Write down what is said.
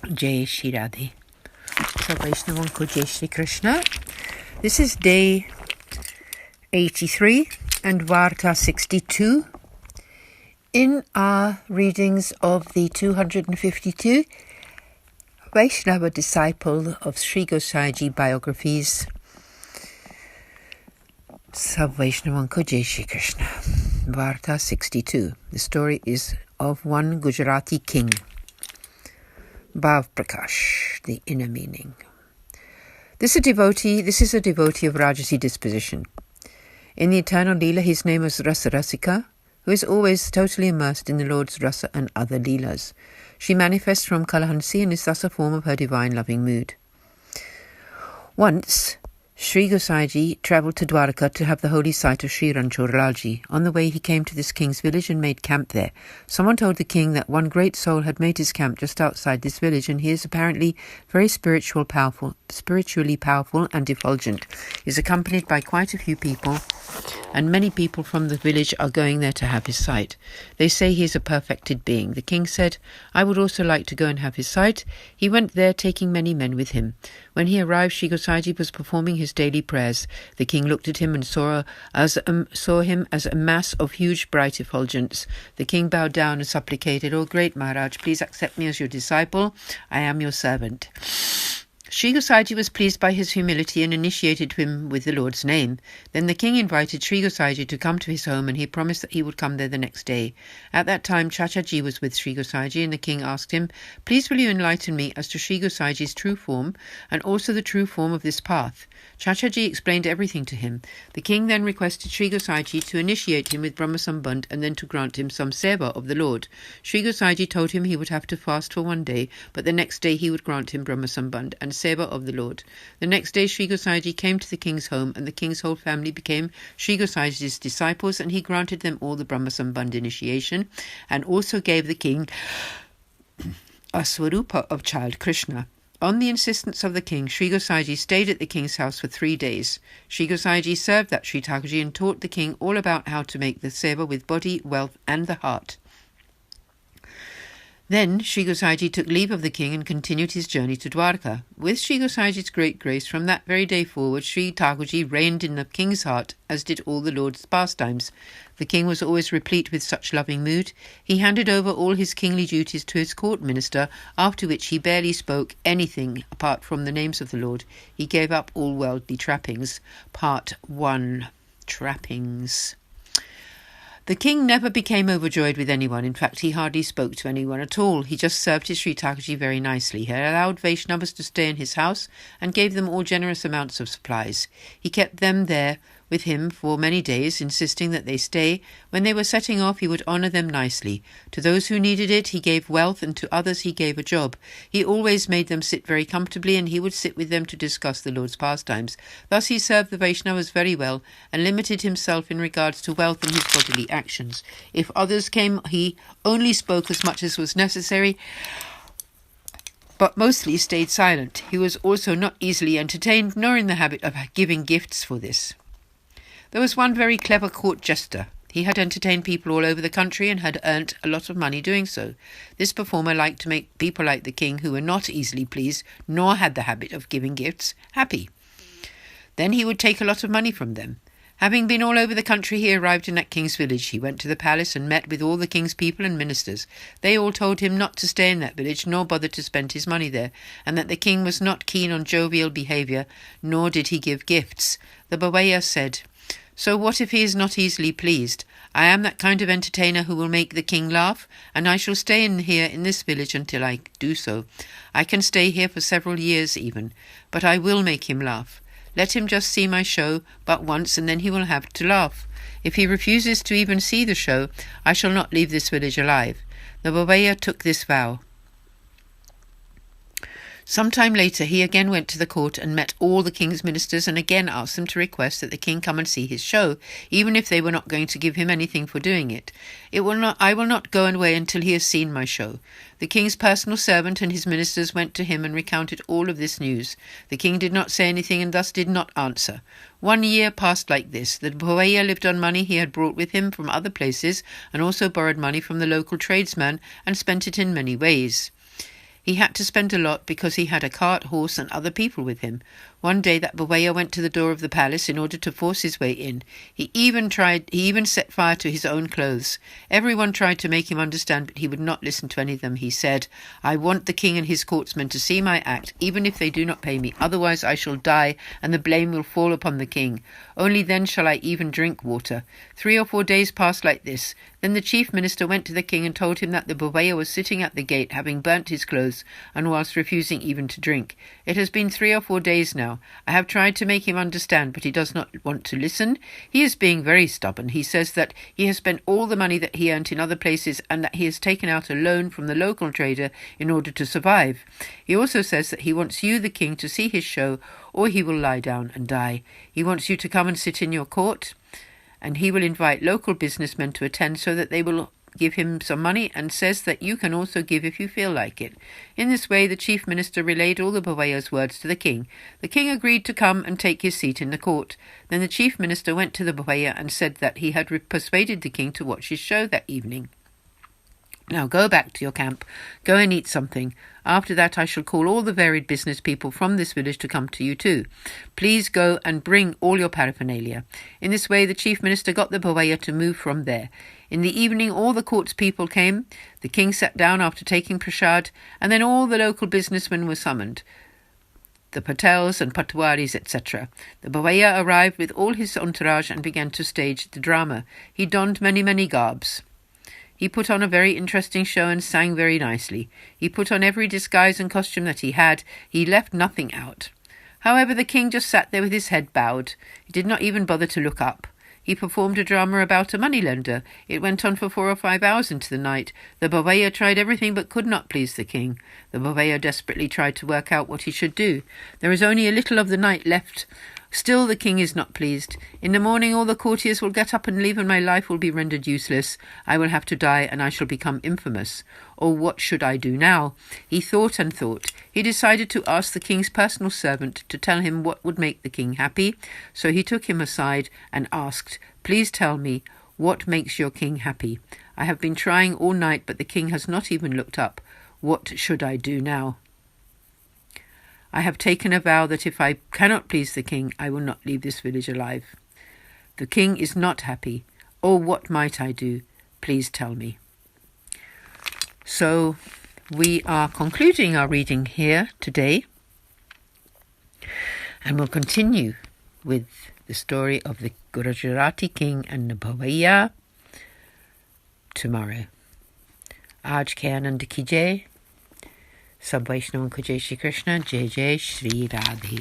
Jai Shri Radhe. So Vaishnav ko Jai Shri Krishna. This is day 83 and Varta 62. In our readings of the 252 Vaishnava disciple of Sri Gosaiji biographies, Sab Vaishnav ko Jai Shri Krishna. Varta 62. The story is of one Gujarati king. Bhav Prakash, the inner meaning. This is a devotee of Rajasi disposition. In the eternal Leela, his name is Rasa Rasika, who is always totally immersed in the Lord's Rasa and other Leelas. She manifests from Kalahansi and is thus a form of her divine loving mood. Once, Sri Gosaiji travelled to Dwarka to have the holy sight of Sri Ranchorlalji. On the way, he came to this king's village and made camp there. Someone told the king that one great soul had made his camp just outside this village, and he is apparently very spiritually powerful and effulgent. He is accompanied by quite a few people, and many people from the village are going there to have his sight. They say he is a perfected being. The king said, "I would also like to go and have his sight." He went there, taking many men with him. When he arrived, Sri Gosaiji was performing his daily prayers. The king looked at him and saw him as a mass of huge bright effulgence. The king bowed down and supplicated, "O great Maharaj, please accept me as your disciple. I am your servant." Sri Gosaiji was pleased by his humility and initiated him with the Lord's name. Then the king invited Sri Gosaiji to come to his home, and he promised that he would come there the next day. At that time, Chachaji was with Sri Gosaiji, and the king asked him, "Please will you enlighten me as to Sri Gosaiji's true form, and also the true form of this path?" Chachaji explained everything to him. The king then requested Sri Gosaiji to initiate him with Brahmasambandh and then to grant him some Seva of the Lord. Sri Gosaiji told him he would have to fast for one day, but the next day he would grant him Brahmasambandh and Seva of the Lord. The next day Sri Gosaiji came to the king's home, and the king's whole family became Sri Gosaiji's disciples, and he granted them all the Brahmasambandh initiation, and also gave the king a Swarupa of child Krishna. On the insistence of the king, Sri Gosaiji stayed at the king's house for 3 days. Sri Gosaiji served that Sri Thakurji and taught the king all about how to make the seva with body, wealth and the heart. Then Sri Gosaiji took leave of the king and continued his journey to Dwarka. With Sri Gosaiji's great grace, from that very day forward, Sri Thakurji reigned in the king's heart, as did all the Lord's pastimes. The king was always replete with such loving mood. He handed over all his kingly duties to his court minister, after which he barely spoke anything apart from the names of the Lord. He gave up all worldly trappings. Part 1. Trappings. The king never became overjoyed with anyone. In fact, he hardly spoke to anyone at all. He just served his Sri Thakurji very nicely. He allowed Vaishnavas to stay in his house and gave them all generous amounts of supplies. He kept them there with him for many days, insisting that they stay. When they were setting off, he would honour them nicely. To those who needed it, he gave wealth, and to others he gave a job. He always made them sit very comfortably, and he would sit with them to discuss the Lord's pastimes. Thus he served the Vaishnavas very well, and limited himself in regards to wealth and his bodily actions. If others came, he only spoke as much as was necessary, but mostly stayed silent. He was also not easily entertained, nor in the habit of giving gifts for this. There was one very clever court jester. He had entertained people all over the country and had earned a lot of money doing so. This performer liked to make people like the king, who were not easily pleased, nor had the habit of giving gifts, happy. Then he would take a lot of money from them. Having been all over the country, he arrived in that king's village. He went to the palace and met with all the king's people and ministers. They all told him not to stay in that village, nor bother to spend his money there, and that the king was not keen on jovial behaviour, nor did he give gifts. The Bhavaya said, "So what if he is not easily pleased? I am that kind of entertainer who will make the king laugh, and I shall stay here in this village until I do so. I can stay here for several years even, but I will make him laugh. Let him just see my show but once, and then he will have to laugh. If he refuses to even see the show, I shall not leave this village alive." The Bhavaya took this vow. Some time later he again went to the court and met all the king's ministers, and again asked them to request that the king come and see his show, even if they were not going to give him anything for doing it. I will not go away until he has seen my show." The king's personal servant and his ministers went to him and recounted all of this news. The king did not say anything and thus did not answer. 1 year passed like this. The Bhavaya lived on money he had brought with him from other places, and also borrowed money from the local tradesman and spent it in many ways. He had to spend a lot because he had a cart, horse, and other people with him. One day that Bhavaya went to the door of the palace in order to force his way in. He even set fire to his own clothes. Everyone tried to make him understand, but he would not listen to any of them. He said, "I want the king and his courtsmen to see my act, even if they do not pay me. Otherwise I shall die, and the blame will fall upon the king. Only then shall I even drink water." 3 or 4 days passed like this. Then the chief minister went to the king and told him that the Bhavaya was sitting at the gate, having burnt his clothes, and whilst refusing even to drink. "It has been 3 or 4 days now. I have tried to make him understand, but he does not want to listen. He is being very stubborn. He says that he has spent all the money that he earned in other places and that he has taken out a loan from the local trader in order to survive. He also says that he wants you, the king, to see his show, or he will lie down and die. He wants you to come and sit in your court, and he will invite local businessmen to attend so that they will give him some money, and says that you can also give if you feel like it." In this way the chief minister relayed all the Bhavaya's words to the king. The king agreed to come and take his seat in the court. Then the chief minister went to the Bhavaya and said that he had persuaded the king to watch his show that evening. "Now go back to your camp. Go and eat something. After that I shall call all the varied business people from this village to come to you too. Please go and bring all your paraphernalia." In this way the chief minister got the Bhavaya to move from there. In the evening all the court's people came. The king sat down after taking prasad, and then all the local businessmen were summoned, the Patels and Patwaris, etc. The Bhavaya arrived with all his entourage and began to stage the drama. He donned many garbs. He put on a very interesting show and sang very nicely. He put on every disguise and costume that he had. He left nothing out. However, the king just sat there with his head bowed. He did not even bother to look up. He performed a drama about a moneylender. It went on for 4 or 5 hours into the night. The Bhavaya tried everything but could not please the king. The Bhavaya desperately tried to work out what he should do. There is only a little of the night left. Still the king is not pleased. "In the morning all the courtiers will get up and leave, and my life will be rendered useless. I will have to die, and I shall become infamous. Oh, what should I do now?" He thought and thought. He decided to ask the king's personal servant to tell him what would make the king happy. So he took him aside and asked, "Please tell me, what makes your king happy? I have been trying all night, but the king has not even looked up. What should I do now? I have taken a vow that if I cannot please the king, I will not leave this village alive. The king is not happy. Oh, what might I do? Please tell me." So we are concluding our reading here today, and we'll continue with the story of the Gujarati king and the Bhavaya tomorrow. Aaj ke Anand ki jai. सब वैष्णवों को जय श्री कृष्ण, जय जय श्री राधे।